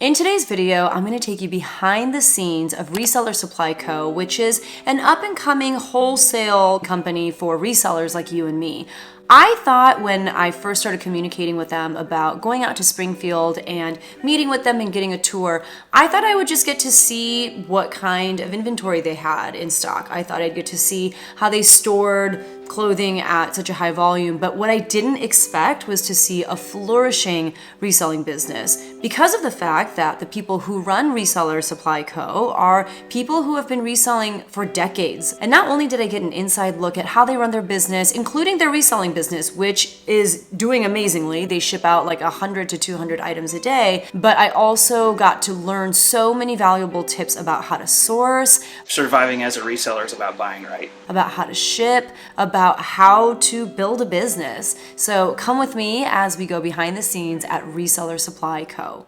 In today's video, I'm going to take you behind the scenes of Reseller Supply Co., which is an up-and-coming wholesale company for resellers like you and me. I thought when I first started communicating with them about going out to Springfield and meeting with them and getting a tour, I thought I would just get to see what kind of inventory they had in stock. I thought I'd get to see how they stored clothing at such a high volume, but what I didn't expect was to see a flourishing reselling business because of the fact that the people who run Reseller Supply Co. are people who have been reselling for decades. And not only did I get an inside look at how they run their business, including their reselling business, which is doing amazingly. They ship out like 100 to 200 items a day, but I also got to learn so many valuable tips about how to source. Surviving as a reseller is about buying right. About how to ship, about how to build a business. So come with me as we go behind the scenes at Reseller Supply Co.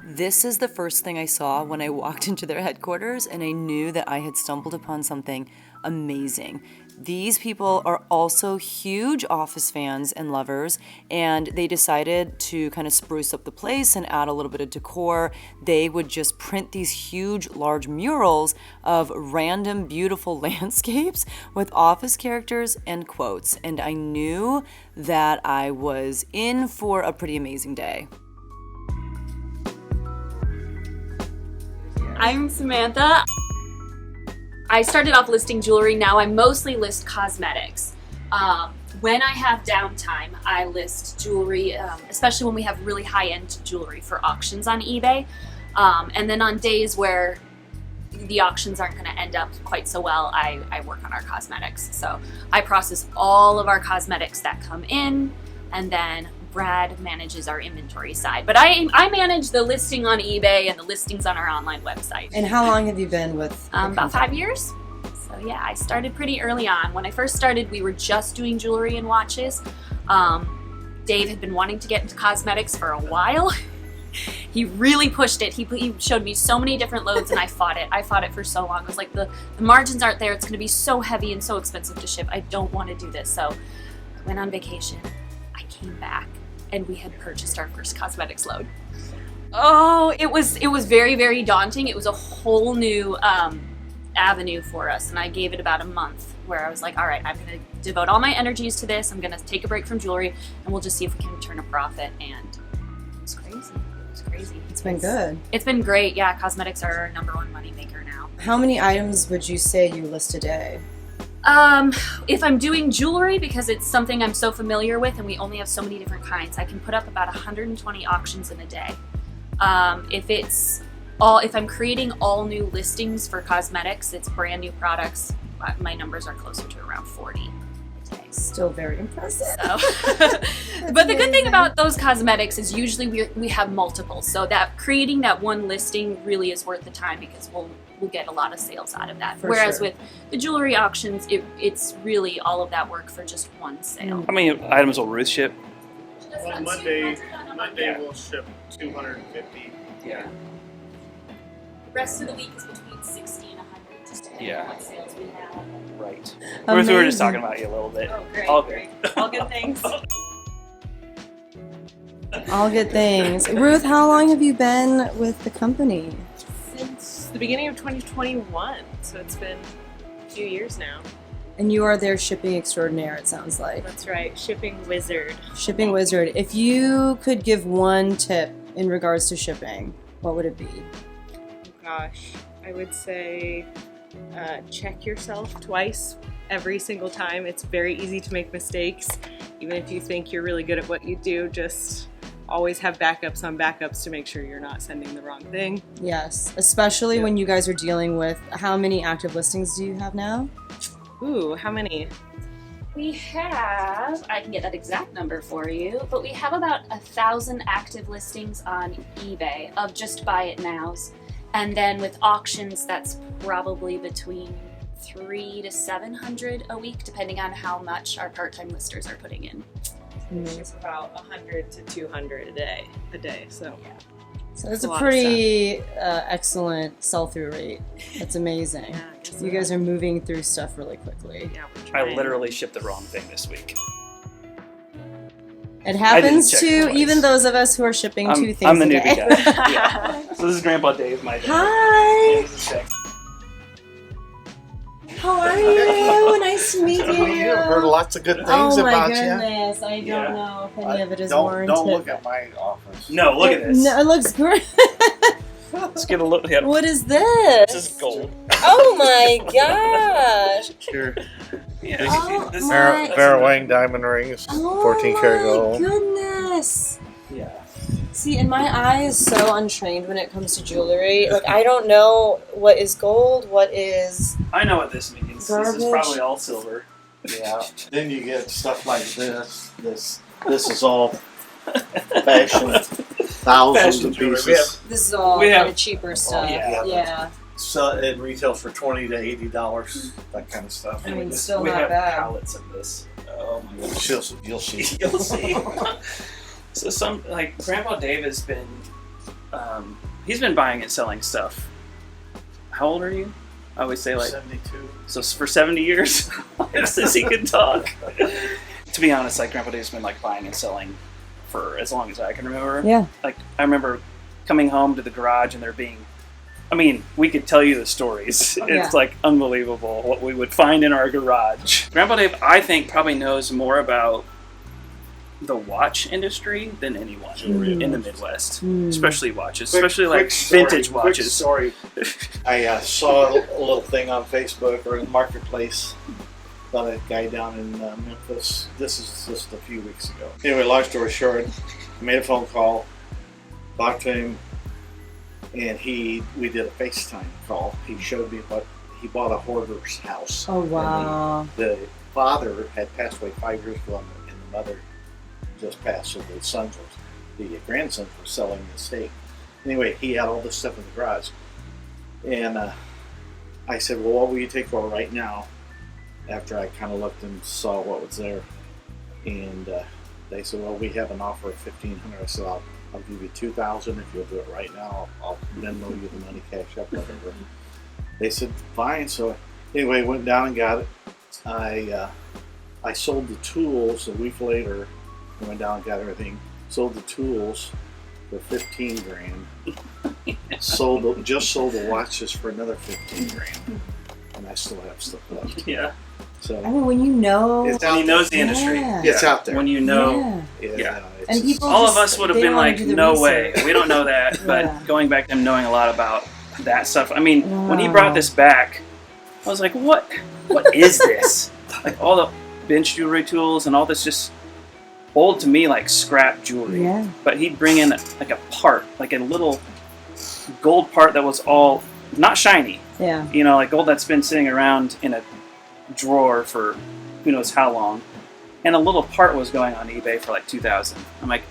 This is the first thing I saw when I walked into their headquarters, and I knew that I had stumbled upon something amazing. These people are also huge Office fans and lovers, and they decided to kind of spruce up the place and add a little bit of decor. They would just print these huge, large murals of random, beautiful landscapes with office characters and quotes, and I knew that I was in for a pretty amazing day. I'm Samantha. I started off listing jewelry. Now I mostly list cosmetics. When I have downtime, I list jewelry, especially when we have really high-end jewelry for auctions on eBay. And then on days where the auctions aren't going to end up quite so well, I work on our cosmetics. So I process all of our cosmetics that come in, and then Brad manages our inventory side. But I manage the listing on eBay and the listings on our online website. And how long have you been with about 5 years. So yeah, I started pretty early on. When I first started, we were just doing jewelry and watches. Dave had been wanting to get into cosmetics for a while. He really pushed it. He showed me so many different loads, and I fought it. I fought it for so long. I was like, the margins aren't there. It's going to be so heavy and so expensive to ship. I don't want to do this. So I went on vacation. I came back, and we had purchased our first cosmetics load. Oh, it was very, very daunting. It was a whole new avenue for us, and I gave it about a month where I was like, all right, I'm going to devote all my energies to this. I'm going to take a break from jewelry, and we'll just see if we can turn a profit. And it was crazy. It was crazy. It's been good. It's been great. Yeah, cosmetics are our number one money maker now. How many items would you say you list a day? If I'm doing jewelry, because it's something I'm so familiar with and we only have so many different kinds, I can put up about 120 auctions in a day. If I'm creating all new listings for cosmetics, it's brand new products, my numbers are closer to around 40 a day. Still very impressive. So. But the good thing about those cosmetics is usually we have multiples, so that creating that one listing really is worth the time, because we'll get a lot of sales out of that. Whereas with the jewelry auctions, it's really all of that work for just one sale. How many items will Ruth ship? Well, Monday we'll ship 250. Yeah. The rest of the week is between 60 and 100, just depending on what sales we have. Right. Amazing. Ruth, we were just talking about you a little bit. Oh, great. All great. All good things. All good things. Ruth, how long have you been with the company? Since the beginning of 2021, so it's been a few years now. And you are their shipping extraordinaire, it sounds like. That's right, shipping wizard. Shipping wizard. If you could give one tip in regards to shipping, what would it be? Oh gosh, I would say check yourself twice every single time. It's very easy to make mistakes. Even if you think you're really good at what you do, just always have backups on backups to make sure you're not sending the wrong thing. Yes, especially when you guys are dealing with, how many active listings do you have now? Ooh, how many? We have, I can get that exact number for you, but we have about 1,000 active listings on eBay of just buy it nows. And then with auctions, that's probably between 300 to 700 a week, depending on how much our part-time listers are putting in. It's about 100 to 200 a day. So yeah. So that's a pretty excellent sell-through rate. That's amazing. Yeah, you guys are moving through stuff really quickly. Yeah, we're I trying. literally shipped the wrong thing this week. It happens check to twice. even those of us who are shipping two things I'm the a newbie day. guy. Yeah. So this is Grandpa Dave, my dad. Hi. This is Jack. How are you? Nice to meet you. I've heard lots of good things Oh my about goodness. I don't Yeah. know if any of it is don't warranted. look at my office. No, look at this. No, it looks great. Let's get a look. Yeah. What is this? This is gold. Oh my gosh. Here, Yeah. Oh this, my- Vera Wang diamond rings, Oh 14 karat my gold. goodness. yeah. See, and my eye is so untrained when it comes to jewelry. Like, I don't know what is gold, what is... I know what this means. This Garbage. is probably all silver. Yeah. Then you get stuff like this. This is all fashion. Thousands Fashion of jewelry. pieces. This is all We kind have- of cheaper stuff. yeah. Yeah. So it retails for $20 to $80. That kind of stuff. I mean, still we not have bad. pallets of this. Oh my goodness. You'll see. You'll see. So some like Grandpa Dave has been, he's been buying and selling stuff. How old are you? I always say like 72. so for 70 years since he could talk. To be honest, like Grandpa Dave's been like buying and selling for as long as I can remember. Yeah. Like I remember coming home to the garage and there being, I mean, we could tell you the stories. Yeah. It's like unbelievable what we would find in our garage. Grandpa Dave, I think, probably knows more about the watch industry than anyone in the Midwest, especially watches, especially like vintage watches. Quick story. I saw a little thing on Facebook or in the marketplace about a guy down in Memphis. This is just a few weeks ago. Anyway, long story short, I made a phone call, talked to him, and we did a FaceTime call. He showed me what he bought, a hoarder's house. Oh, wow. And the father had passed away 5 years ago, and the mother just passed, so the grandsons were selling the estate. Anyway, he had all this stuff in the garage, and I said, "Well, what will you take for it right now?" After I kind of looked and saw what was there, and they said, "Well, we have an offer of $1,500." I said, "I'll give you $2,000 if you'll do it right now. I'll Venmo you the money, cash up, whatever." They said, "Fine." So anyway, went down and got it. I sold the tools a week later. I went down and got everything. Sold the tools for $15,000. sold the watches for another $15,000, and I still have stuff left. Yeah. So I mean, when you know... it's When out he knows the Yeah. industry. It's out there. When you know. Yeah. Yeah. It's And just- people All just, of us would have they been don't wanna like, do the no research. way. We don't know that. But Yeah. going back to him knowing a lot about that stuff. I mean, when he Wow. brought this back, I was like, what is this? Like all the bench jewelry tools and all this just old to me, like scrap jewelry. Yeah. But he'd bring in like a part, like a little gold part that was all not shiny. Yeah. You know, like gold that's been sitting around in a drawer for who knows how long. And a little part was going on eBay for like $2,000. I'm like,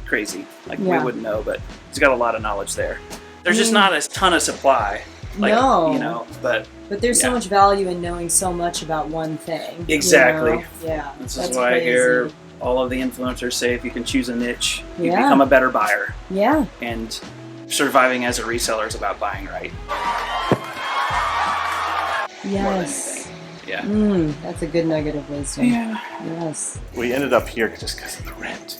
crazy. Like Yeah. we wouldn't know, but he's got a lot of knowledge there. There's just not a ton of supply. Like, No. you know, but But there's so Yeah. much value in knowing so much about one thing. you Exactly. know? Yeah. this that's is why crazy. I hear all of the influencers say if you can choose a niche, you Yeah. become a better buyer. Yeah. And surviving as a reseller is about buying right. Yes. Yeah. That's a good nugget of wisdom. Yeah. Yes. We ended up here just because of the rent.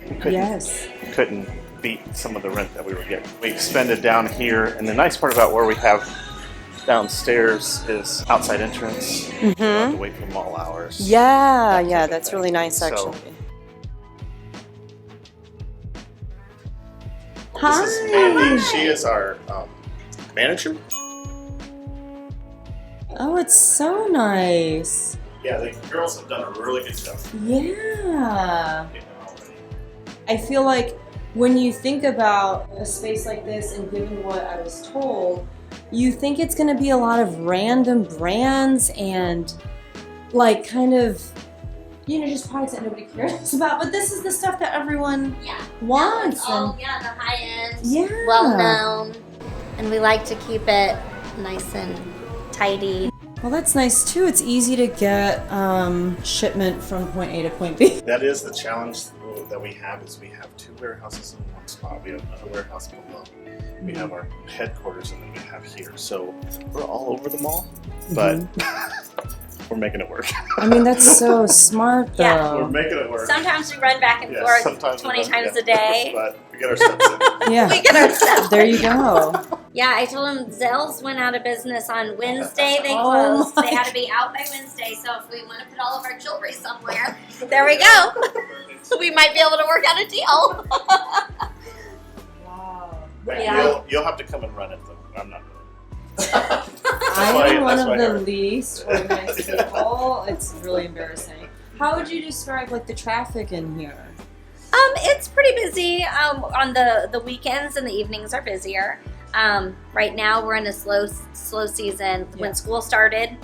We couldn't beat some of the rent that we were getting. We expended down here, and the nice part about where we have downstairs is outside entrance. You don't have to wait for mall hours. Yeah, That type of that's thing. really nice So, actually. This is Mandy. She is our manager. Oh, it's so nice. Yeah, the girls have done a really good job. Yeah. I feel like when you think about a space like this, and given what I was told, you think it's going to be a lot of random brands and like kind of, you know, just products that nobody cares about. But this is the stuff that everyone wants. It's all, And the high end, Yeah. well known, and we like to keep it nice and tidy. well, that's nice too. It's easy to get shipment from point A to point B. That is the challenge that we have. Is we have two warehouses in one spot. We have another warehouse below. We have our headquarters, and then we have here. So we're all over the mall, but We're making it work. I mean, that's so smart, though. Yeah. We're making it work. Sometimes we run back and Yeah, forth sometimes 20 we run, times yeah. a day. But we get our steps in. Yeah. We get our stuff. There you go. Yeah, I told them Zell's went out of business on Wednesday. They Oh closed. my They had to be out by Wednesday. So if we want to put all of our jewelry somewhere, there we go. We might be able to work out a deal. Wow. Yeah. You'll have to come and run it, though. I'm not doing it. I am one that's why of I the heard. least organized people. It's really embarrassing. How would you describe like the traffic in here? It's pretty busy. On the weekends and the evenings are busier. Right now we're in a slow season. When school started,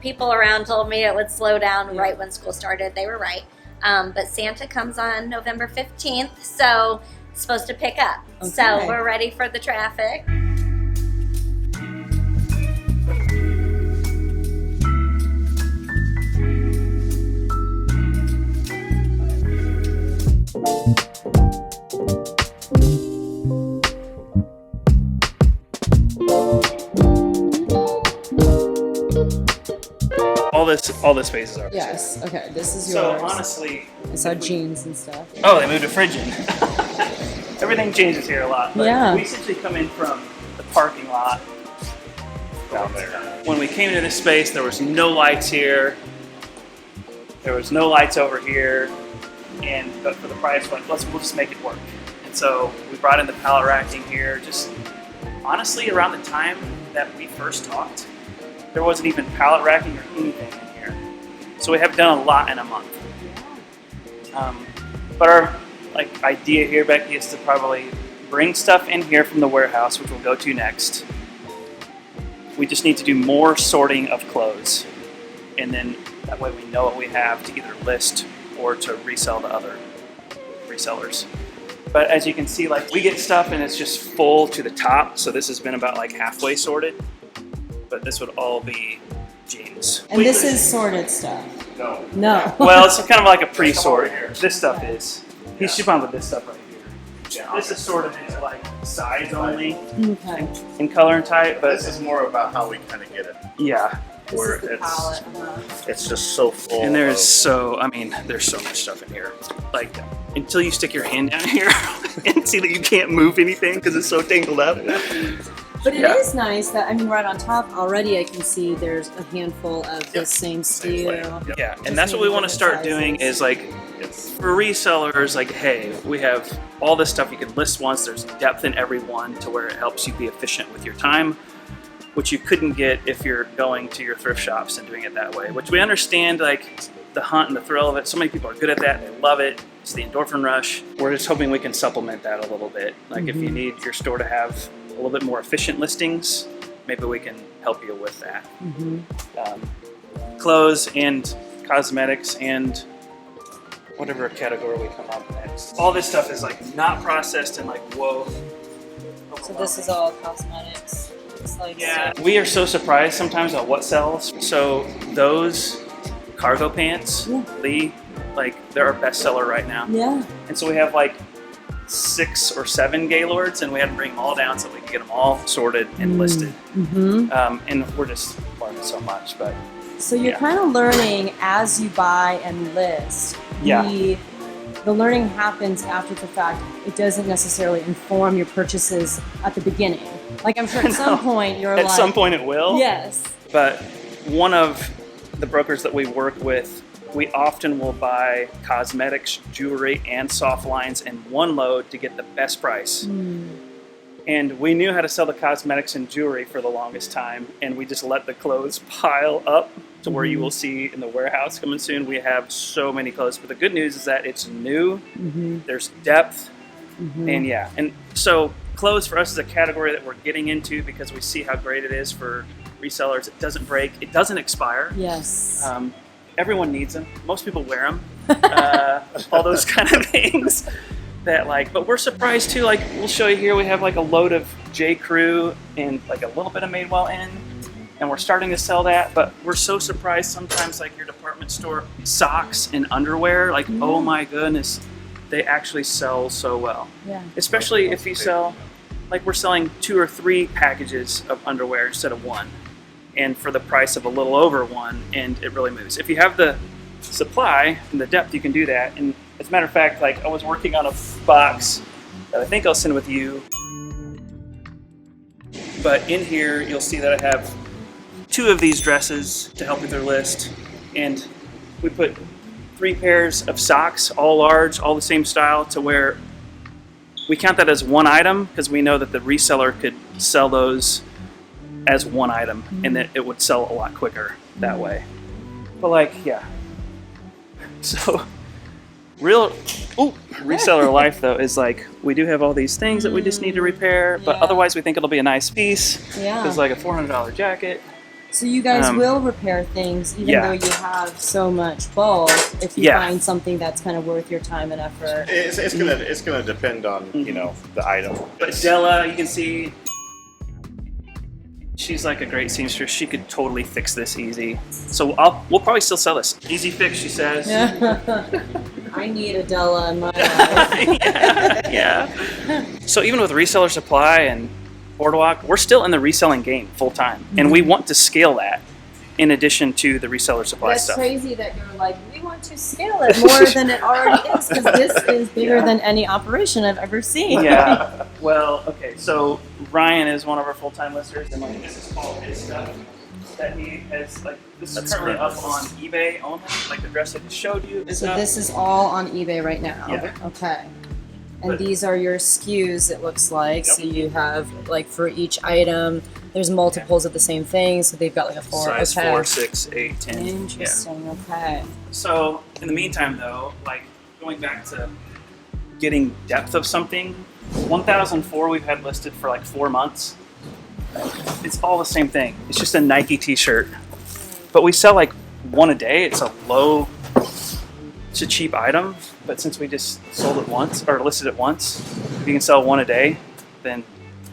people around told me it would slow down right when school started. They were right. But Santa comes on November 15th, so it's supposed to pick up. Okay. So we're ready for the traffic. All this space is ours. Yes. Okay. This is So yours. honestly, I saw jeans and stuff. oh, they moved a fridge in. Everything changes here a lot. But Yeah. we essentially come in from the parking lot Down there. When we came into this space, there was no lights here. There was no lights over here. But for the price, we'll just make it work. And so we brought in the pallet racking here. Just honestly, around the time that we first talked, there wasn't even pallet racking or anything in here. So we have done a lot in a month. But our idea here, Becky, is to probably bring stuff in here from the warehouse, which we'll go to next. We just need to do more sorting of clothes, and then that way we know what we have to either list or to resell to other resellers. But as you can see, we get stuff and it's just full to the top. So this has been about halfway sorted, but this would all be jeans. And this is sorted stuff. No. No. Well, it's kind of like a pre-sort. Come over here. This stuff is. He's shipping with this stuff right here. This is sorted into size only Okay. in color and type, but This is more about how we kind of get it. yeah. Where This is the palette. Uh-huh. it's just so full. And there's of, there's so much stuff in here. Until you stick your hand down here and see that you can't move anything because it's so tangled up. But it Yeah. is nice that, right on top already I can see there's a handful of the same Same way. steel. Yep. Yeah, Just and that's what we maybe want to different start doing sizes. is for resellers, hey, we have all this stuff you can list once, there's depth in every one to where it helps you be efficient with your time, which you couldn't get if you're going to your thrift shops and doing it that way, which we understand, the hunt and the thrill of it. So many people are good at that, they love it, it's the endorphin rush. We're just hoping we can supplement that a little bit. If you need your store to have a little bit more efficient listings, maybe we can help you with that. Clothes and cosmetics and whatever category we come up next. All this stuff is not processed and whoa. So this is all cosmetics. It's Yeah, we are so surprised sometimes at what sells. So those cargo pants, they're our best seller right now. Yeah. And so we have 6 or 7 Gaylords, and we had to bring them all down so we could get them all sorted and listed. Mm-hmm. And we're just learning so much, but So you're Yeah. kind of learning as you buy and list. Yeah. The learning happens after the fact. It doesn't necessarily inform your purchases at the beginning. I'm sure at some point you're at some point it will. Yes. But one of the brokers that we work with, we often will buy cosmetics, jewelry, and soft lines in one load to get the best price. And we knew how to sell the cosmetics and jewelry for the longest time, and we just let the clothes pile up to where you will see in the warehouse coming soon. We have so many clothes, but the good news is that it's new, there's depth, and so clothes for us is a category that we're getting into because we see how great it is for resellers. It doesn't break, it doesn't expire. Yes. Everyone needs them. Most people wear them. All those kind of things. But we're surprised too. We'll show you here. We have a load of JCrew and a little bit of Madewell in, and we're starting to sell that. But we're so surprised sometimes. Your department store socks and underwear. Oh my goodness, they actually sell so well. Yeah. Especially if you sell, we're selling 2 or 3 packages of underwear instead of 1. and for the price of a little over one, and it really moves. If you have the supply and the depth, you can do that. And as a matter of fact, like I was working on a box that I think I'll send with you. But in here, you'll see that I have 2 of these dresses to help with their list. And we put 3 pairs of socks, all large, all the same style, to where we count that as one item because we know that the reseller could sell those as one item and that it would sell a lot quicker that way. But like, yeah. So reseller life though is like, we do have all these things that we just need to repair, but otherwise we think it'll be a nice piece. Yeah. It's like a $400 jacket. So you guys will repair things even though you have so much bulk if you find something that's kind of worth your time and effort. It's gonna depend on you know the item. But Della, you can see, she's like a great seamstress. She could totally fix this easy. So we'll probably still sell this. Easy fix, she says. I need a Della in my life. yeah. So even with Reseller Supply and Boardwalk, we're still in the reselling game full time, and we want to scale that in addition to the Reseller Supply That's stuff. crazy that you're like, we want to scale it more than it already is, because this is bigger than any operation I've ever seen. Yeah. Well, okay. So Ryan is one of our full-time listers, and like this is all his stuff that he has. Like this is currently up on eBay only. Like the dress I just showed you is So up. this is all on eBay right now. Yeah. Okay. And But- these are your SKUs, it looks like. Yep. So you have, like, for each item, there's multiples of the same thing. So they've got like a 4. Size okay. 4, 6, 8, 10. Interesting. Okay. So in the meantime, though, like going back to getting depth of something, 1004 we've had listed for like 4 months. It's all the same thing. It's just a Nike t-shirt, but we sell like one a day. It's it's a cheap item, but since we just sold it once or listed it once, if you can sell one a day, then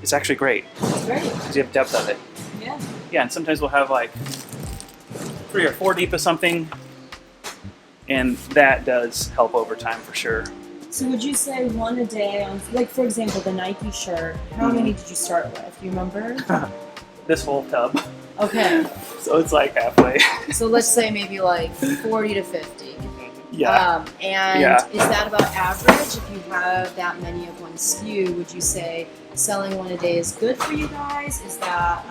it's actually great That's great. because you have depth of it. Yeah. Yeah, and sometimes we'll have like 3 or 4 deep of something, and that does help over time for sure. So would you say one a day on, like, for example, the Nike shirt, how many did you start with? Do you remember? This whole tub. Okay. So it's like halfway. So let's say maybe like 40 to 50. Yeah. And Yeah. is that about average? If you have that many of one SKU, would you say selling one a day is good for you guys? Is that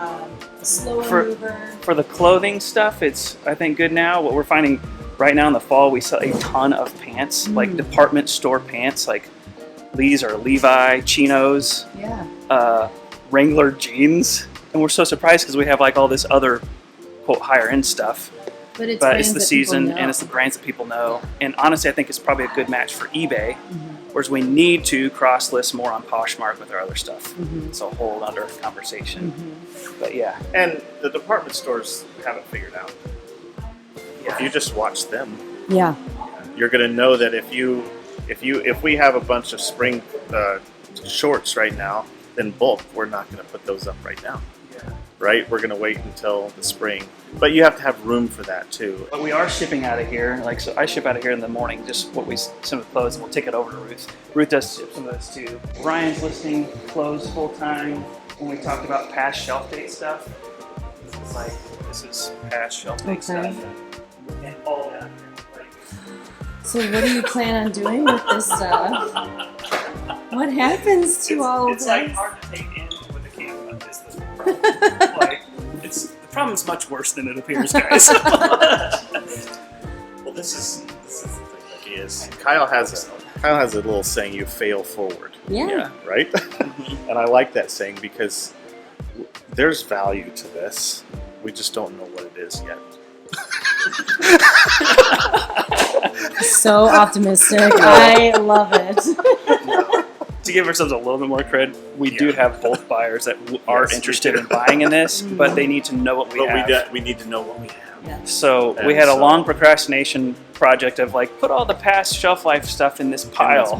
a slower mover? For the clothing stuff, it's I think good now. What we're finding right now in the fall, we sell a ton of pants, like department store pants, like these are Levi chinos, Wrangler jeans, and we're so surprised because we have like all this other quote higher end stuff. But it's the season and it's the brands that people know. And honestly, I think it's probably a good match for eBay, whereas we need to cross list more on Poshmark with our other stuff. It's a whole other conversation. But yeah. And the department stores haven't figured out. If you just watch them, you're gonna know that if we have a bunch of spring shorts right now, then bulk, we're not gonna put those up right now. Right? We're gonna wait until the spring. But you have to have room for that too. But we are shipping out of here. Like, so I ship out of here in the morning, just some of the clothes, and we'll take it over to Ruth. Ruth does ship some of this too. Ryan's listing clothes full time. When we talked about past shelf date stuff, it's like this is past shelf date stuff, and all that. So what do you plan on doing with this stuff? What happens to all of It's this? like hard to take in with a camera. Is the problem. Like, the problem's much worse than it appears, guys. Well, this is the thing that he is. Kyle has a little saying, "You fail forward." Yeah. Right? And I like that saying because there's value to this. We just don't know what it is yet. So optimistic. I love it. To give ourselves a little bit more credit, we do have bulk buyers that are interested in buying in this, but they need to know what we have. We need to know what we have. So we had a long procrastination project of like, put all the past shelf life stuff in this pile.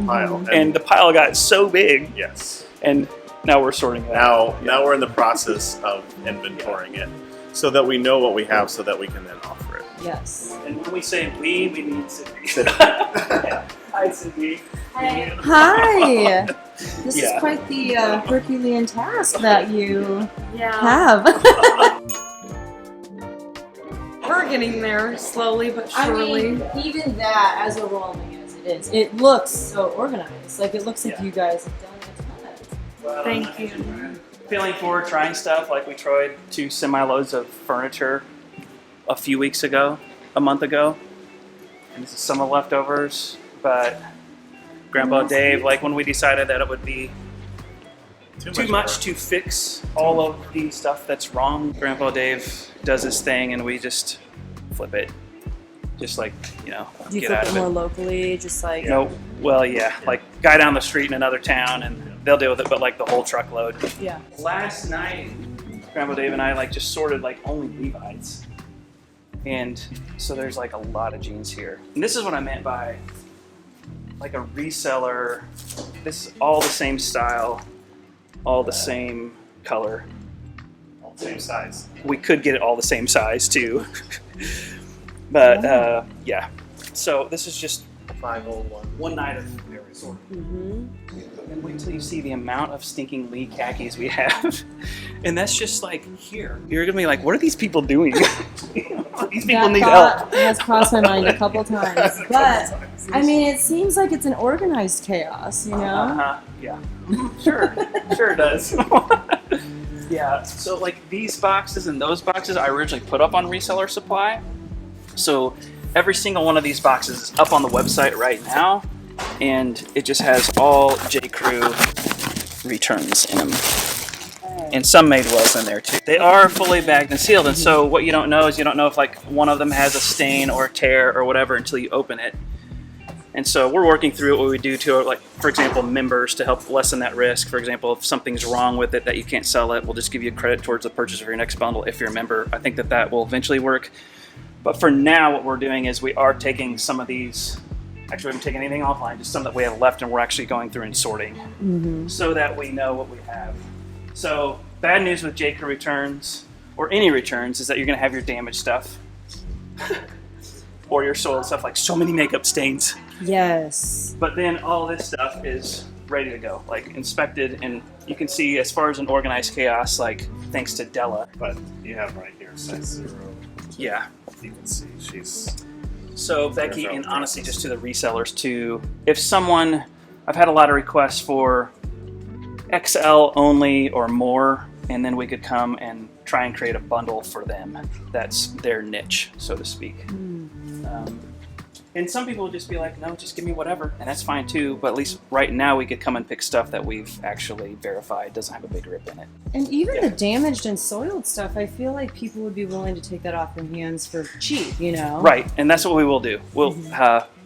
And the pile got so big. Yes. And now we're sorting it out. Now we're in the process of inventorying it so that we know what we have so that we can then offer it. Yes. And when we say we need Sydney. Hi, Sydney. Hi. This is quite the Herculean task that you have. getting there slowly but I surely. mean, even that, as overwhelming as it is, it looks so organized. Like, it looks like Yeah. you guys have done a ton. Well, Thank you. Feeling forward, trying stuff. Like we tried 2 semi-loads of furniture a month ago. And this is some of the leftovers. But Grandpa Dave, like when we decided that it would be too much to fix all of the stuff that's wrong, Grandpa Dave does his thing and we just flip it. Just like, Do you get flip out it of more it. locally, just like... No, well, yeah, like guy down the street in another town and they'll deal with it, but like the whole truckload. Yeah. Last night, Grandpa Dave and I like just sorted like only Levi's. And so there's like a lot of jeans here. And this is what I meant by like a reseller. This is all the same style, all the same color. All the same size. We could get it all the same size too. But yeah, so this is just 501. one night of every sort. Mm-hmm. And wait till you see the amount of stinking Lee khakis we have. And that's just like here. You're gonna be like, what are these people doing? These people need help. Has crossed my mind a couple times. But, I mean, it seems like it's an organized chaos, Yeah. Sure it does. Yeah, so like these boxes and those boxes I originally put up on Reseller Supply. So every single one of these boxes is up on the website right now, and it just has all JCrew Returns in them. And some made wells in there too. They are fully bagged and sealed, and so what you don't know is you don't know if like one of them has a stain or a tear or whatever until you open it. And so we're working through what we do to, like, for example, members to help lessen that risk. For example, if something's wrong with it that you can't sell it, we'll just give you credit towards the purchase of your next bundle if you're a member. I think that will eventually work. But for now, what we're doing is we are taking some of these, actually we haven't taken anything offline, just some that we have left, and we're actually going through and sorting so that we know what we have. So bad news with JCrew Returns, or any returns, is that you're going to have your damaged stuff. Or your soiled stuff, like so many makeup stains. Yes. But then all this stuff is ready to go, like inspected, and you can see as far as an organized chaos, like thanks to Della. But you have right here size 0. Yeah. You can see she's. So Becky, and honestly just to the resellers too, if someone, I've had a lot of requests for XL only or more, and then we could come and try and create a bundle for them. That's their niche, so to speak. And some people would just be like, no, just give me whatever, and that's fine too, but at least right now we could come and pick stuff that we've actually verified doesn't have a big rip in it. And even the damaged and soiled stuff, I feel like people would be willing to take that off their hands for cheap, Right, and that's what we will do. We'll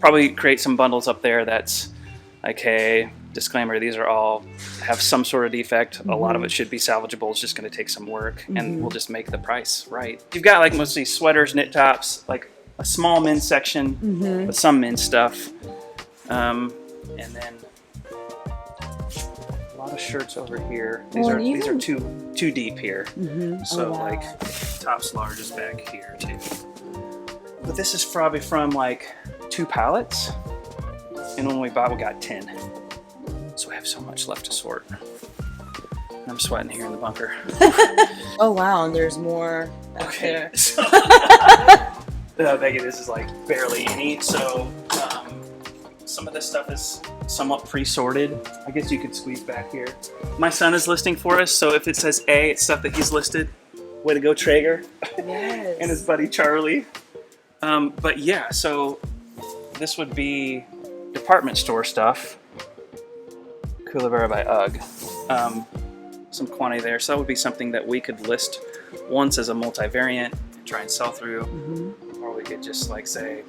probably create some bundles up there that's like, hey, disclaimer, these are all have some sort of defect. A lot of it should be salvageable. It's just going to take some work, and we'll just make the price right. You've got like mostly sweaters, knit tops, like a small men's section with some men's stuff, and then a lot of shirts over here. These are too deep here, so like tops large is back here too. But this is probably from like 2 pallets, and when we bought, we got 10. So we have so much left to sort. And I'm sweating here in the bunker. Oh wow, and there's more back there. So, Becky, this is like barely any. So some of this stuff is somewhat pre-sorted. I guess you could squeeze back here. My son is listing for us, so if it says A, it's stuff that he's listed. Way to go, Traeger. Yes. And his buddy Charlie. But yeah, so this would be department store stuff. Coulibaira by UGG. Some quantity there, so that would be something that we could list once as a multivariant and try and sell through, or we could just like say,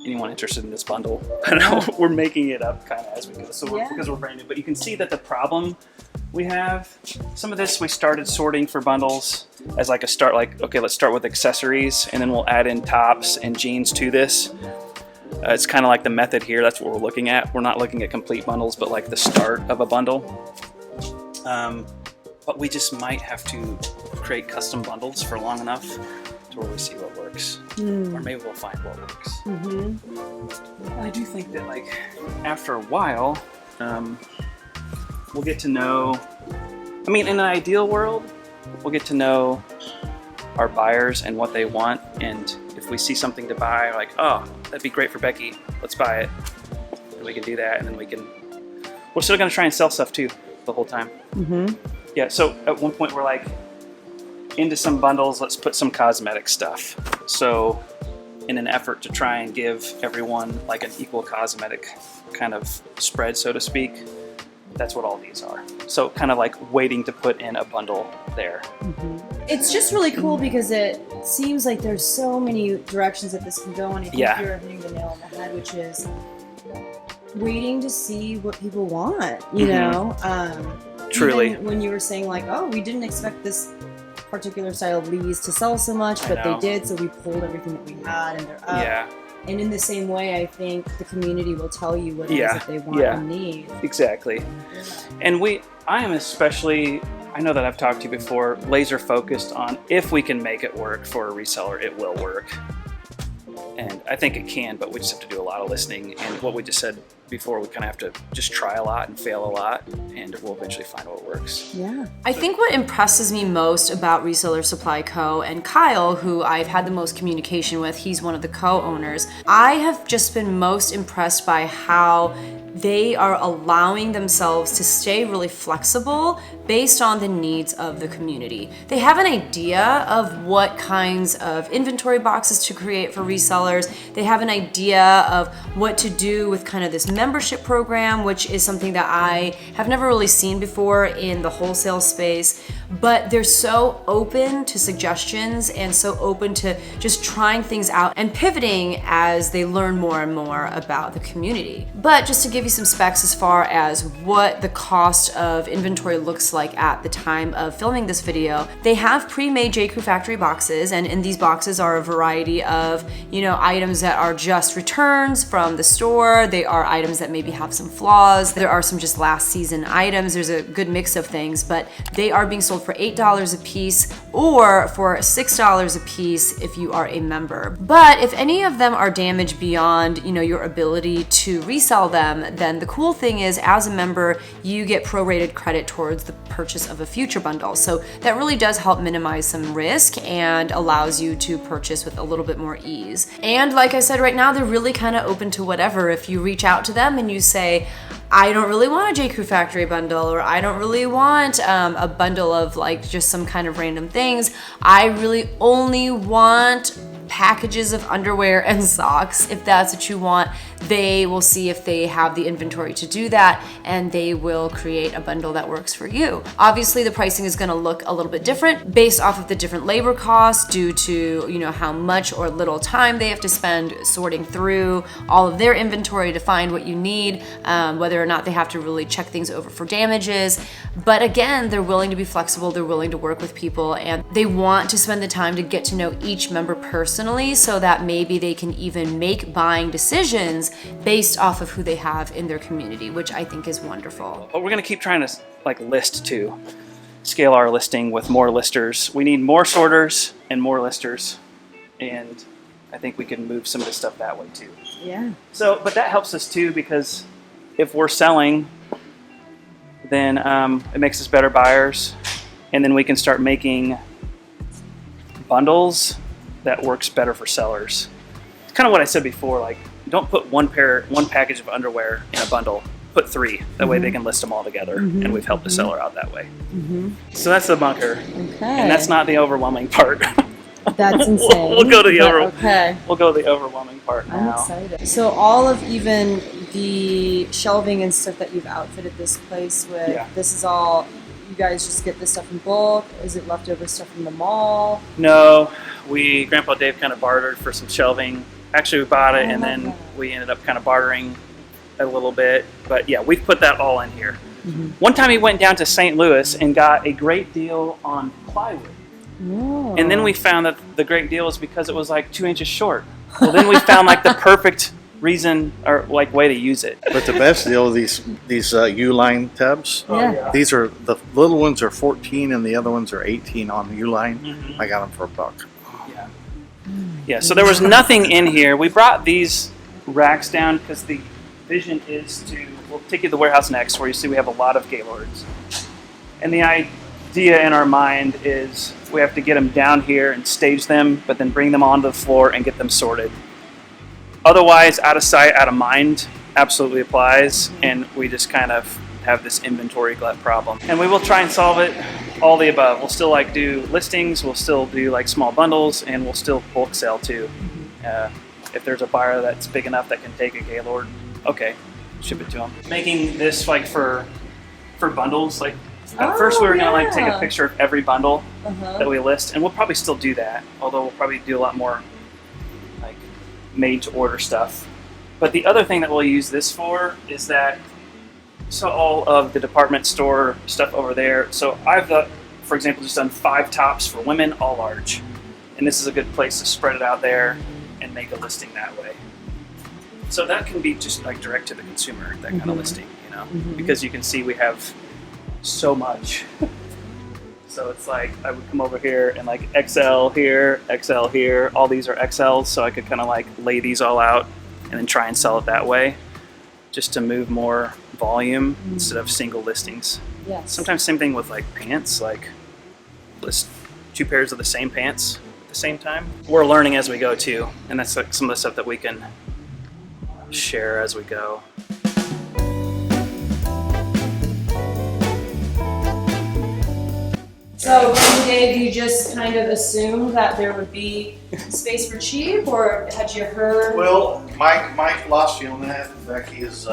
anyone interested in this bundle? I don't know, we're making it up kind of as we go, so because we're brand new. But you can see that the problem we have, some of this we started sorting for bundles as like a start, like, okay, let's start with accessories, and then we'll add in tops and jeans to this. It's kind of like the method here. That's what we're looking at. We're not looking at complete bundles, but like the start of a bundle. But we just might have to create custom bundles for long enough to where we see what works. Or maybe we'll find what works. I do think that like after a while, we'll get to know, I mean, in an ideal world, we'll get to know our buyers and what they want. And if we see something to buy, like, oh, that'd be great for Becky, let's buy it. And we can do that, and then we're still gonna try and sell stuff too the whole time. Yeah, so at one point we're like, into some bundles, let's put some cosmetic stuff. So in an effort to try and give everyone like an equal cosmetic kind of spread, so to speak, that's what all these are. So kind of like waiting to put in a bundle there. It's just really cool because it seems like there's so many directions that this can go, and I think you're hitting the nail on the head, which is waiting to see what people want, you know? Truly. Even when you were saying like, oh, we didn't expect this particular style of leaves to sell so much, but they did, so we pulled everything that we had and they're up. Yeah. And in the same way, I think the community will tell you what it is that they want and need. Exactly. And I am especially, I know that I've talked to you before, laser focused on if we can make it work for a reseller, it will work. And I think it can, but we just have to do a lot of listening. And what we just said before, we kind of have to just try a lot and fail a lot, and we'll eventually find what works. Yeah. I think what impresses me most about Reseller Supply Co. and Kyle, who I've had the most communication with, he's one of the co-owners, I have just been most impressed by how they are allowing themselves to stay really flexible based on the needs of the community. They have an idea of what kinds of inventory boxes to create for resellers. They have an idea of what to do with kind of this membership program, which is something that I have never really seen before in the wholesale space. But they're so open to suggestions and so open to just trying things out and pivoting as they learn more and more about the community. But just to give you some specs as far as what the cost of inventory looks like at the time of filming this video, they have pre-made JCrew factory boxes, and in these boxes are a variety of, items that are just returns from the store. They are items that maybe have some flaws. There are some just last season items. There's a good mix of things, but they are being sold for $8 a piece or for $6 a piece if you are a member. But if any of them are damaged beyond, your ability to resell them, then the cool thing is, as a member, you get prorated credit towards the purchase of a future bundle. So that really does help minimize some risk and allows you to purchase with a little bit more ease. And like I said, right now, they're really kind of open to whatever. If you reach out to them and you say, I don't really want a JCrew factory bundle, or I don't really want a bundle of like just some kind of random things. I really only want packages of underwear and socks. If that's what you want, they will see if they have the inventory to do that, and they will create a bundle that works for you. Obviously, the pricing is going to look a little bit different based off of the different labor costs due to, how much or little time they have to spend sorting through all of their inventory to find what you need, whether or not they have to really check things over for damages. But again, they're willing to be flexible, they're willing to work with people, and they want to spend the time to get to know each member personally so that maybe they can even make buying decisions based off of who they have in their community, which I think is wonderful. But we're going to keep trying to list too, scale our listing with more listers. We need more sorters and more listers, and I think we can move some of this stuff that way too. Yeah. So, but that helps us too, because if we're selling, then it makes us better buyers, and then we can start making bundles that works better for sellers. It's kind of what I said before, like, don't put one package of underwear in a bundle, put 3. That way they can list them all together, and we've helped the seller out that way. So that's the bunker. Okay. And that's not the overwhelming part. That's insane. We'll go to the We'll go to the overwhelming part now. I'm excited. So all of even the shelving and stuff that you've outfitted this place with, this is all, you guys just get this stuff in bulk? Is it leftover stuff from the mall? No, Grandpa Dave kind of bartered for some shelving. Actually, we bought it, and then we ended up kind of bartering a little bit. But yeah, we've put that all in here. One time he went down to St. Louis and got a great deal on plywood. Oh. And then we found that the great deal is because it was like 2 inches short. Well, then we found like the perfect reason or like way to use it. But the best deal are these U-line tubs. Yeah. These are, the little ones are 14 and the other ones are 18 on the U-line. I got them for $1. Yeah, so there was nothing in here. We brought these racks down because the vision is to, we'll take you to the warehouse next, where you see we have a lot of Gaylords. And the idea in our mind is we have to get them down here and stage them, but then bring them onto the floor and get them sorted. Otherwise, out of sight, out of mind absolutely applies, and we just kind of have this inventory glut problem. And we will try and solve it, all the above. We'll still like do listings, we'll still do like small bundles, and we'll still bulk sell too. If there's a buyer that's big enough that can take a Gaylord, okay, ship it to them. Making this like for bundles, like at first we were gonna like take a picture of every bundle that we list, and we'll probably still do that, although we'll probably do a lot more like made to order stuff. But the other thing that we'll use this for is that, so all of the department store stuff over there, so I've for example, just done 5 tops for women, all large. And this is a good place to spread it out there and make a listing that way. So that can be just like direct to the consumer, that kind of listing, you know, because you can see we have so much. So it's like I would come over here and like XL here, all these are XLs, so I could kind of like lay these all out and then try and sell it that way, just to move more volume instead of single listings. Yes. Sometimes same thing with like pants, like list 2 pairs of the same pants at the same time. We're learning as we go too, and that's like some of the stuff that we can share as we go. So, Dave, you just kind of assumed that there would be space for cheap, or had you heard? Well, my philosophy on that, Becky, is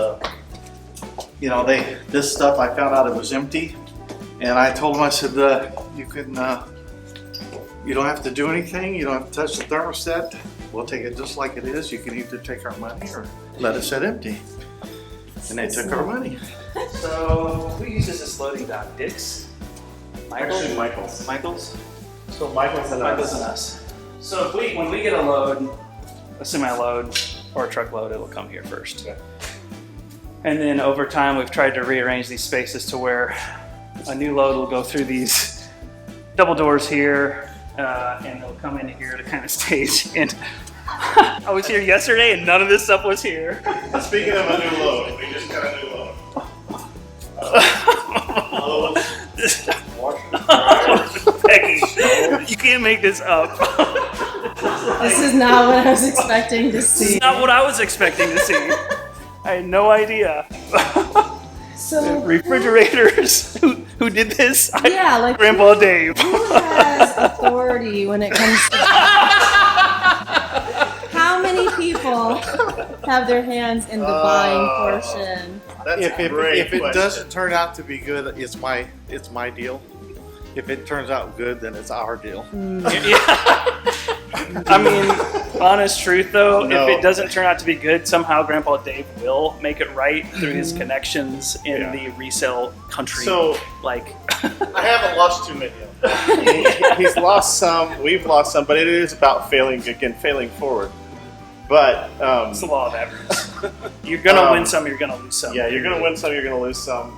you know, this stuff I found out it was empty, and I told them, I said, you don't have to do anything. You don't have to touch the thermostat. We'll take it just like it is. You can either take our money or let it sit empty. And they took our money. So who uses this loading dock? Dick's? Actually, Michael's. Michael's? So Michael's and us. So when we get a load, a semi-load or a truckload, it'll come here first. Yeah. And then over time, we've tried to rearrange these spaces to where a new load will go through these double doors here, and they'll come in here to kind of stage. And I was here yesterday, and none of this stuff was here. Speaking of a new load, we just got a new load. Becky, you can't make this up. This is not what I was expecting to see. This is not what I was expecting to see. I had no idea. So refrigerators. Who did this? Yeah, like Grandpa Dave. Who has authority when it comes to how many people have their hands in the buying portion? That's If it question. doesn't turn out to be good, it's my deal. If it turns out good, then it's our deal. I mean, honest truth though, No. if it doesn't turn out to be good, somehow Grandpa Dave will make it right through his connections in the resale country. So, like, I haven't lost too many of them. He's lost some, we've lost some, but it is about failing forward. But it's the law of averages. You're gonna win some, you're gonna lose some. yeah, you're gonna win some, you're gonna lose some.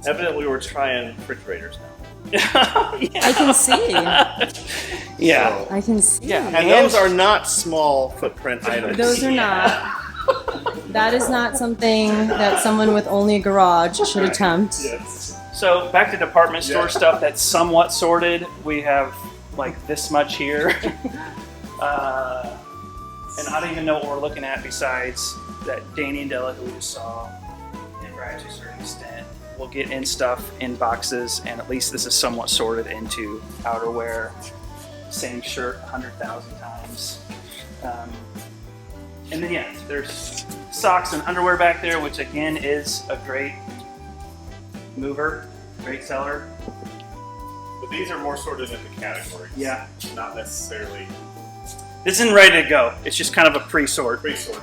Evidently, we're trying refrigerators now. I can see. Yeah. I can see. Yeah. And those are not small footprint items. Those are not. That is not something that someone with only a garage should attempt. Yes. So back to department store stuff that's somewhat sorted. We have like this much here. And I don't even know what we're looking at besides that Danny and Della who we just saw, and Brad to a certain extent. We'll get in stuff in boxes, and at least this is somewhat sorted into outerwear. Same shirt 100,000 times. And then yeah, there's socks and underwear back there, which again is a great mover, great seller. But these are more sorted into categories. Yeah. Not necessarily This isn't ready to go. It's just kind of a pre-sort. pre-sort.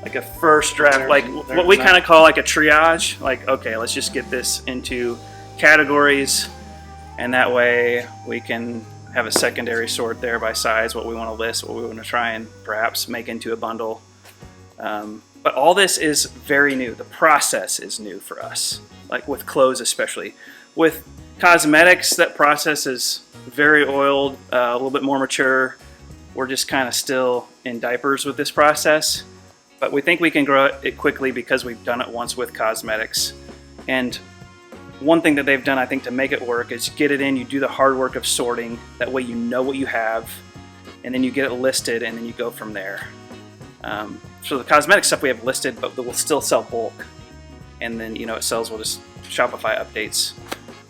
Like a first draft, like what we kind of call like a triage. Like, okay, let's just get this into categories, and that way we can have a secondary sort there by size, what we want to list, what we want to try and perhaps make into a bundle. But all this is very new. The process is new for us, like with clothes especially. With cosmetics, that process is very oiled, a little bit more mature. We're just kind of still in diapers with this process. But we think we can grow it quickly because we've done it once with cosmetics. And one thing that they've done, I think, to make it work is get it in, you do the hard work of sorting. That way you know what you have, and then you get it listed, and then you go from there. So the cosmetic stuff we have listed, but we'll still sell bulk. And then, you know, it sells with just Shopify updates.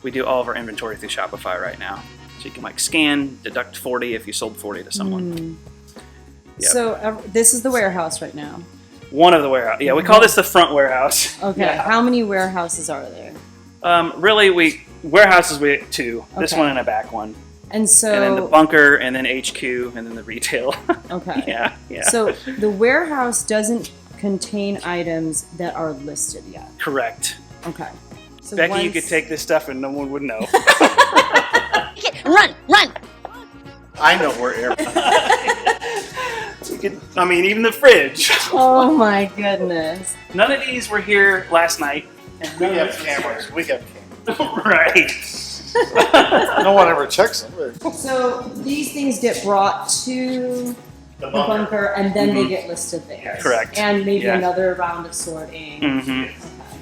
We do all of our inventory through Shopify right now. So you can like scan, deduct 40 if you sold 40 to someone. Yep. So this is the warehouse right now. One of the warehouse. Yeah, we call this the front warehouse. Okay. Yeah. How many warehouses are there? Really, warehouses we have 2. This Okay. one and a back one. And so. And then the bunker, and then HQ, and then the retail. Okay. Yeah. So the warehouse doesn't contain items that are listed yet. Correct. Okay. So Becky, you once- could take this stuff and no one would know. Run, run. I know where Even the fridge. Oh my goodness. None of these were here last night. And we none have of this cameras. We got cameras. Right. No one ever checks them. So these things get brought to the bunker and then they get listed there. Correct. And maybe Yeah. another round of sorting. Mm-hmm. Okay.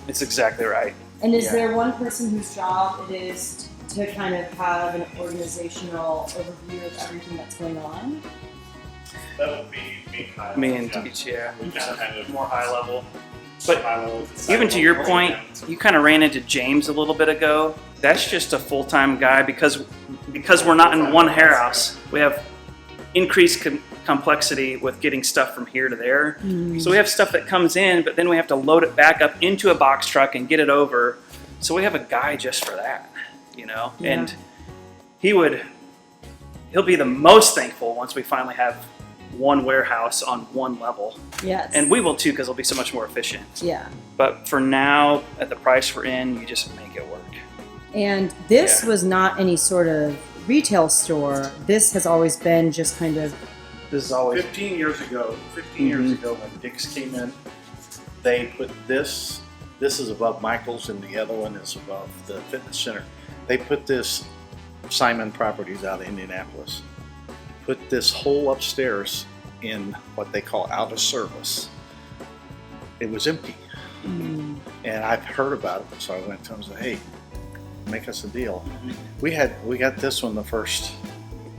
It's exactly right. And is there one person whose job it is to kind of have an organizational overview of everything that's going on? That would be me, Kyle. Me and Teach, yeah. We kind of More high level. But Even to your point, you kind of ran into James a little bit ago. That's just a full-time guy because we're not in one warehouse. We have increased complexity with getting stuff from here to there. So we have stuff that comes in, but then we have to load it back up into a box truck and get it over. So we have a guy just for that, you know? Yeah. And he'll be the most thankful once we finally have one warehouse on one level. Yes. And we will too, because it'll be so much more efficient. Yeah. But for now, at the price we're in, you just make it work. And this Yeah. was not any sort of retail store. This has always been just kind of. This is always 15 years ago, when Dick's came in, they put this is above Michael's and the other one is above the fitness center. They put this, Simon Properties out of Indianapolis, put this whole upstairs in what they call out of service. It was empty. And I've heard about it, so I went to him and said, hey, make us a deal. We got this one the first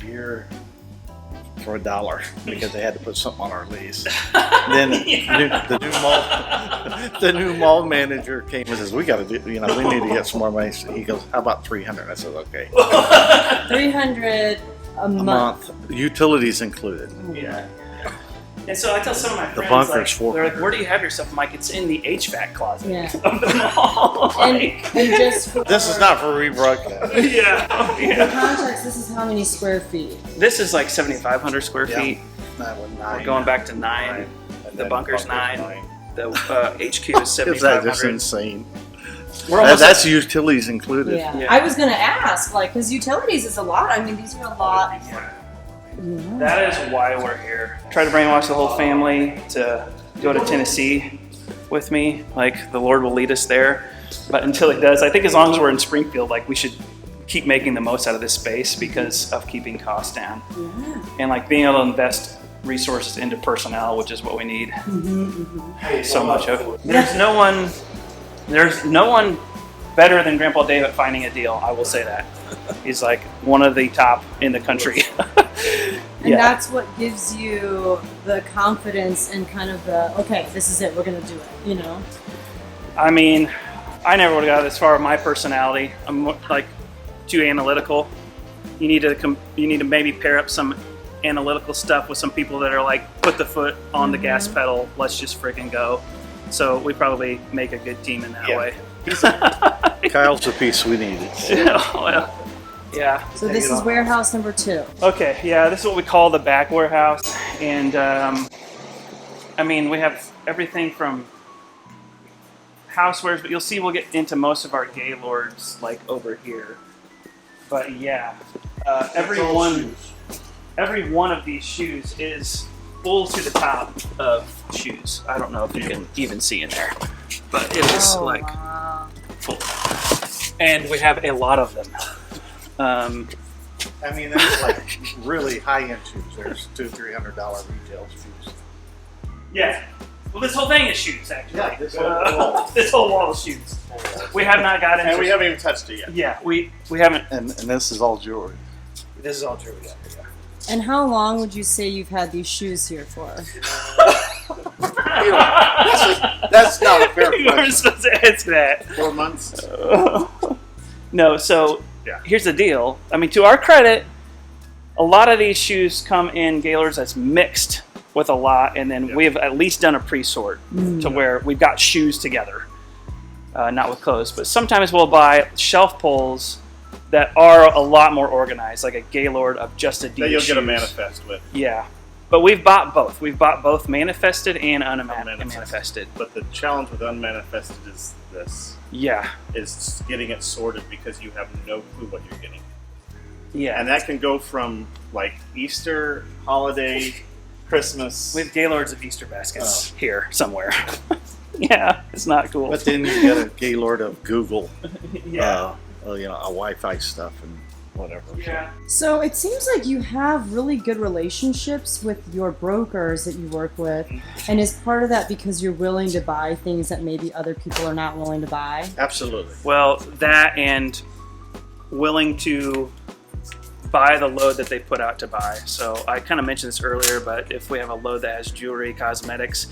year for $1 because they had to put something on our lease. Then the new mall manager came and says, we got to do, we need to get some more money. So he goes, how about 300? I said, okay. 300 a month. Utilities included. Yeah. And so I tell some of my The friends, bunker's they're like, where do you have your stuff? I'm like, it's in the HVAC closet Yeah. of the mall. And just for, This is not for rebroadcast. Yeah. for context, this is how many square feet? This is like 7,500 square Yeah. feet. We're We're going back to 9. And The then bunker's 9. The HQ is Is that just 7,500. insane? We're almost That's utilities included. Yeah. Yeah. I was going to ask, because utilities is a lot. I mean, these are a lot. Yeah. That is why we're here. Try to brainwash the whole family to go to Tennessee with me. Like, the Lord will lead us there. But until He does, I think as long as we're in Springfield, we should keep making the most out of this space because of keeping costs down. Yeah. And being able to invest resources into personnel, which is what we need so much of. There's no one better than Grandpa Dave at finding a deal. I will say that. He's one of the top in the country. And that's what gives you the confidence and kind of the, okay, this is it, we're going to do it, I mean, I never would have got this far with my personality. I'm too analytical. You need to maybe pair up some analytical stuff with some people that are put the foot on the gas pedal, let's just freaking go. So we probably make a good team in that way. Kyle's the piece we needed. Yeah. So this is warehouse number 2. Okay, yeah, this is what we call the back warehouse. And we have everything from housewares, but you'll see we'll get into most of our Gaylords over here. But yeah, every one of these shoes is full to the top of shoes. I don't know if you can even see in there, but it is wow. full. And we have a lot of them. That's really high-end shoes. There's $200-300 retail shoes. Yeah. Well, this whole thing is shoes, actually. Yeah, this whole wall. This whole wall is shoes. We have not gotten And we haven't even touched it yet. Yeah, we haven't. And this is all jewelry. This is all jewelry. Yeah. And how long would you say you've had these shoes here for? That's not a fair You weren't question. supposed to answer that. 4 months? No, so Yeah. here's the deal. I mean, to our credit, a lot of these shoes come in Gaylords that's mixed with a lot, and then we've at least done a pre-sort to where we've got shoes together, not with clothes. But sometimes we'll buy shelf pulls that are a lot more organized, like a Gaylord of just Adidas That you'll get a shoes. manifest with. Yeah, but we've bought both. We've bought both manifested and unmanifested. But the challenge with unmanifested is this. Yeah, Is getting it sorted because you have no clue what you're getting. yeah. And that can go from like Easter, holiday, Christmas. We have Gaylords of Easter baskets here somewhere. Yeah, it's not cool. But then you get a Gaylord of Google, yeah. a Wi-Fi stuff and whatever. Yeah. So it seems like you have really good relationships with your brokers that you work with. And is part of that because you're willing to buy things that maybe other people are not willing to buy? Absolutely. Well, that and willing to buy the load that they put out to buy. So I kind of mentioned this earlier, but if we have a load that has jewelry, cosmetics,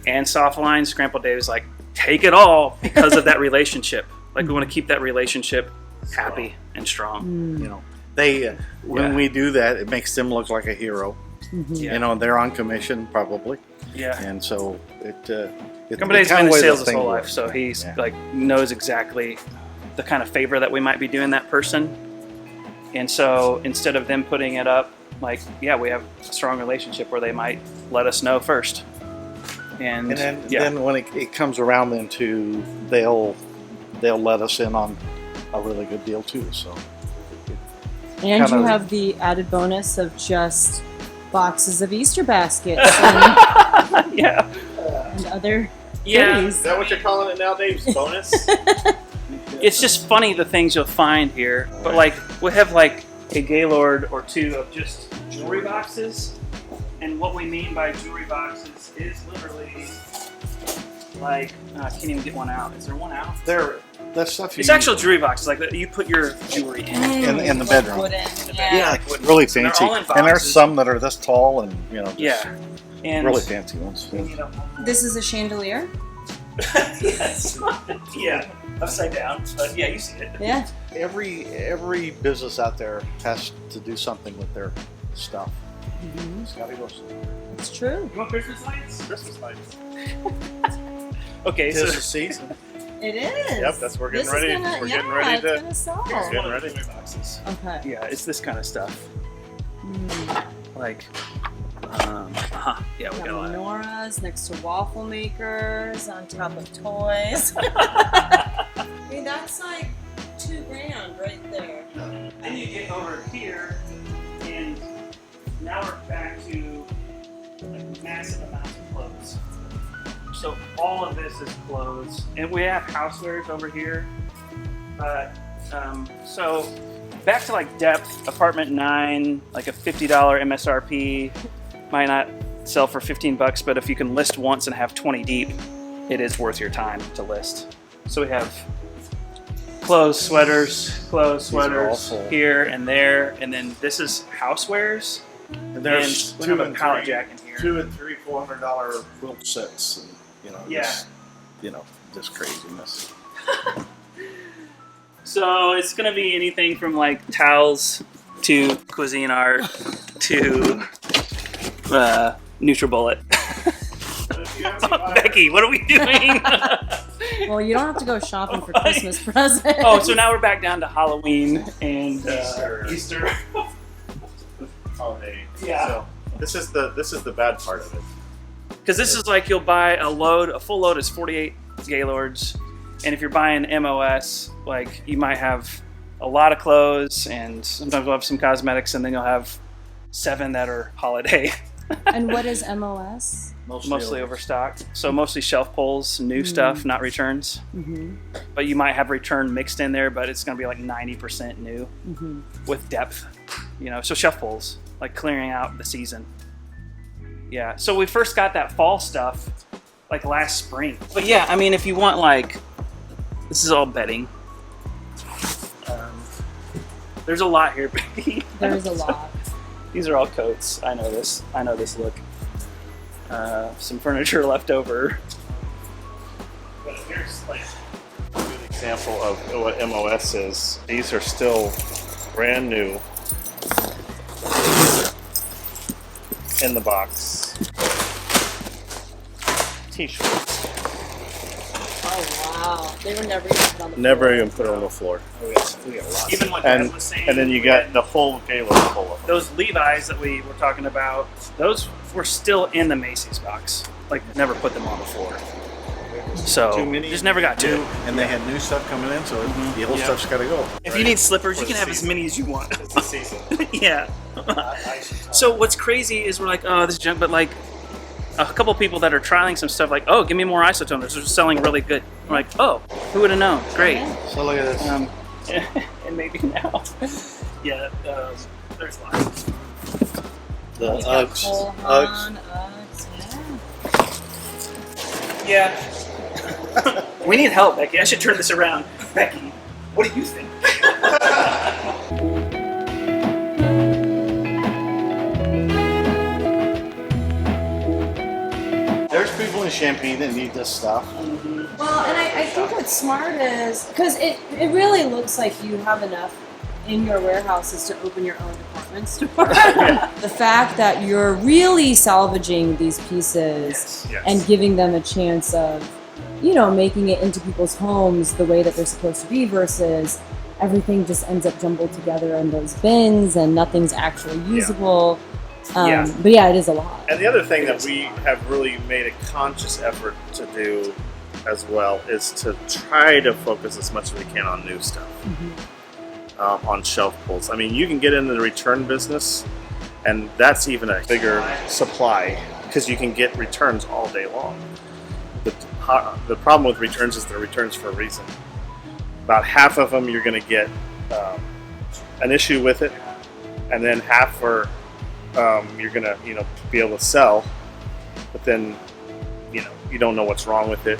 and soft lines, Grandpa Dave's like, take it all because of that relationship. Like we want to keep that relationship happy and strong. You know, they when Yeah. we do that, it makes them look like a hero. Yeah. You know, they're on commission probably, Yeah. and so it. Grandpa Dave's been in way sales the his whole thing life, works. so he's Yeah. like knows exactly the kind of favor that we might be doing that person. And so instead of them putting it up, like, yeah, we have a strong relationship where they might let us know first. And then when it comes around, then too, they'll let us in on a really good deal too. So And Kind you of- have the added bonus of just boxes of Easter baskets and, yeah. and other Yeah. goodies. Is that what you're calling it now, Dave? Bonus? It's just funny the things you'll find here. But like we have like a Gaylord or two of just jewelry boxes. And what we mean by jewelry boxes is literally like I can't even get one out. Is there one out? that stuff you It's actual jewelry boxes like that you put your jewelry in. in the bedroom. Wooden, Yeah, like it's really they're fancy. all in And there's boxes. some that are this tall, and you know, just Yeah. And really fancy ones. This is a chandelier. yes. Yeah. Upside down. But yeah, you see it. Yeah. Every business out there has to do something with their stuff. It's gotta go. It's true. You want Christmas lights? Christmas lights. Okay, so Tis the season. It is. Yep, that's we're getting This is ready. Gonna, We're yeah, getting ready it's to. gonna sell. Getting ready. jewelry boxes. Okay. Yeah, it's this kind of stuff. Like, yeah, we got a Got lot. menorahs next to waffle makers on top of toys. I mean, that's like $2,000 right there. Then you get over here, and now we're back to like massive amounts of clothes. So all of this is clothes, and we have housewares over here. But so back to like depth, apartment 9, like a $50 MSRP, might not sell for $15, but if you can list once and have 20 deep, it is worth your time to list. So we have clothes, sweaters are all full. here and there, and then this is housewares. And there's And we have a pallet jack in here. $200 and $300-$400 quilt sets, and Yeah. this craziness. So it's gonna be anything from like towels to cuisine art to NutriBullet. Becky, what are we doing? Well, you don't have to go shopping for Christmas presents. Oh, so now we're back down to Halloween and Easter. Holiday. Yeah. So this is the bad part of it. Because this is like you'll buy a full load is 48 Gaylords, and if you're buying MOS, like you might have a lot of clothes, and sometimes we'll have some cosmetics, and then you'll have 7 that are holiday. And what is MOS? Mostly overstocked. So mostly shelf pulls, new stuff, not returns. Mm-hmm. But you might have return mixed in there, but it's going to be like 90% new with depth. So shelf pulls, like clearing out the season. Yeah, so we first got that fall stuff like last spring. But yeah, I mean, if you want like This is all bedding. There's a lot here, Becky. There's a lot. These are all coats. I know this. I know this look. Some furniture left over. But here's like A good example of what MOS is. These are still brand new in the box. T-shirts. Oh wow, they were never even put on the Never even put it on the floor. We got a lot. even what Dad And was saying. and then you got the whole gala full of them. those Levi's that we were talking about. Those were still in the Macy's box. Like never put them on the floor. So Too many. just never got to it. And they had new stuff coming in, so the old Yeah. stuff's got to go. If you need slippers, For you can the have as season. many as you want. It's the season. Yeah. So what's crazy is we're like, oh, this is junk, but like a couple people that are trialing some stuff, like, oh, give me more isotoners. They're selling really good. I'm like, oh, who would have known? Great. So look at this. And maybe now. Yeah. There's lots. The He's got Uggs. Cole Uggs. Haan, Uggs, yeah. Yeah. We need help, Becky. I should turn this around. Becky, what do you think? There's people in Champaign that need this stuff. Well, and I think what's smart is because it really looks like you have enough in your warehouses to open your own department store. The fact that you're really salvaging these pieces Yes. and giving them a chance of, you know, making it into people's homes the way that they're supposed to be versus everything just ends up jumbled together in those bins and nothing's actually usable. Yeah. But yeah, it is a lot. And the other thing that we have really made a conscious effort to do as well is to try to focus as much as we can on new stuff, on shelf pulls. I mean, you can get into the return business, and that's even a bigger supply because you can get returns all day long. The problem with returns is they're returns for a reason. About half of them you're going to get an issue with it, and then half are you're gonna be able to sell, but then you don't know what's wrong with it.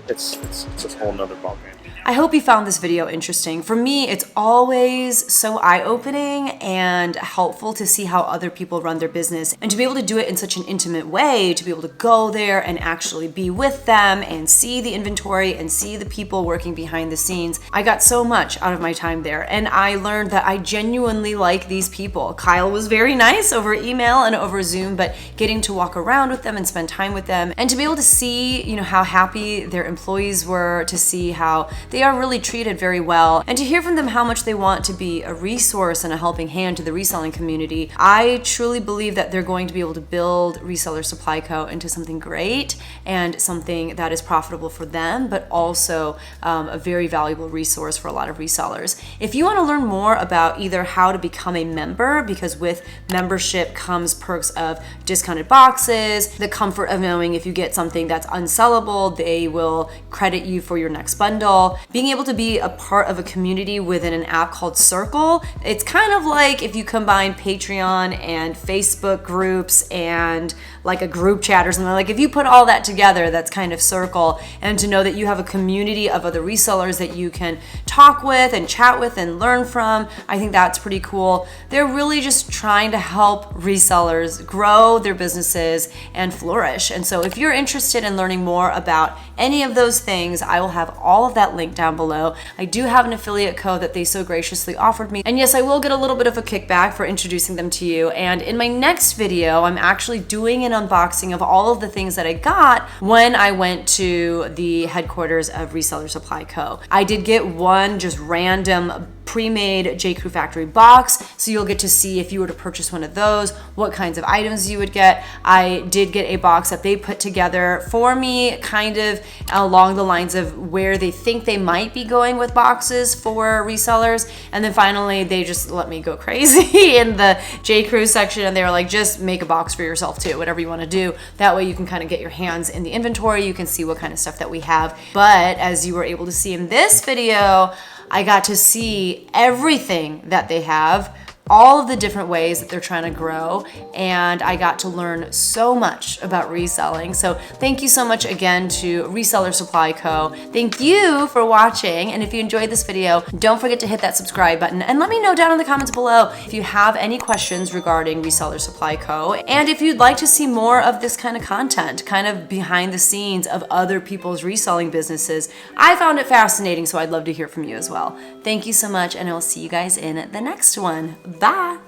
It's a whole nother ballgame. I hope you found this video interesting. For me, it's always so eye-opening and helpful to see how other people run their business and to be able to do it in such an intimate way, to be able to go there and actually be with them and see the inventory and see the people working behind the scenes. I got so much out of my time there, and I learned that I genuinely like these people. Kyle was very nice over email and over Zoom, but getting to walk around with them and spend time with them and to be able to see, how happy their employees were, to see how they are really treated very well, and to hear from them how much they want to be a resource and a helping hand to the reselling community. I truly believe that they're going to be able to build Reseller Supply Co. into something great and something that is profitable for them, but also a very valuable resource for a lot of resellers. If you want to learn more about either how to become a member, because with membership comes perks of discounted boxes, the comfort of knowing if you get something that's unsellable, they will credit you for your next bundle. Being able to be a part of a community within an app called Circle, it's kind of like if you combine Patreon and Facebook groups and like a group chat or something. Like if you put all that together, that's kind of Circle, and to know that you have a community of other resellers that you can talk with and chat with and learn from, I think that's pretty cool. They're really just trying to help resellers grow their businesses and flourish. And so if you're interested in learning more about any of those things, I will have all of that linked down below. I do have an affiliate code that they so graciously offered me. And yes, I will get a little bit of a kickback for introducing them to you. And in my next video, I'm actually doing an unboxing of all of the things that I got when I went to the headquarters of Reseller Supply Co. I did get one just random pre-made JCrew factory box, so you'll get to see if you were to purchase one of those, what kinds of items you would get. I did get a box that they put together for me, kind of along the lines of where they think they might be going with boxes for resellers. And then finally, they just let me go crazy in the JCrew section, and they were like, just make a box for yourself too, whatever you want to do. That way you can kind of get your hands in the inventory, you can see what kind of stuff that we have. But as you were able to see in this video, I got to see everything that they have all of the different ways that they're trying to grow, and I got to learn so much about reselling. So thank you so much again to Reseller Supply Co. Thank you for watching, and if you enjoyed this video, don't forget to hit that subscribe button and let me know down in the comments below if you have any questions regarding Reseller Supply Co. and if you'd like to see more of this kind of content, kind of behind the scenes of other people's reselling businesses. I found it fascinating, so I'd love to hear from you as well. Thank you so much, and I'll see you guys in the next one. Bye!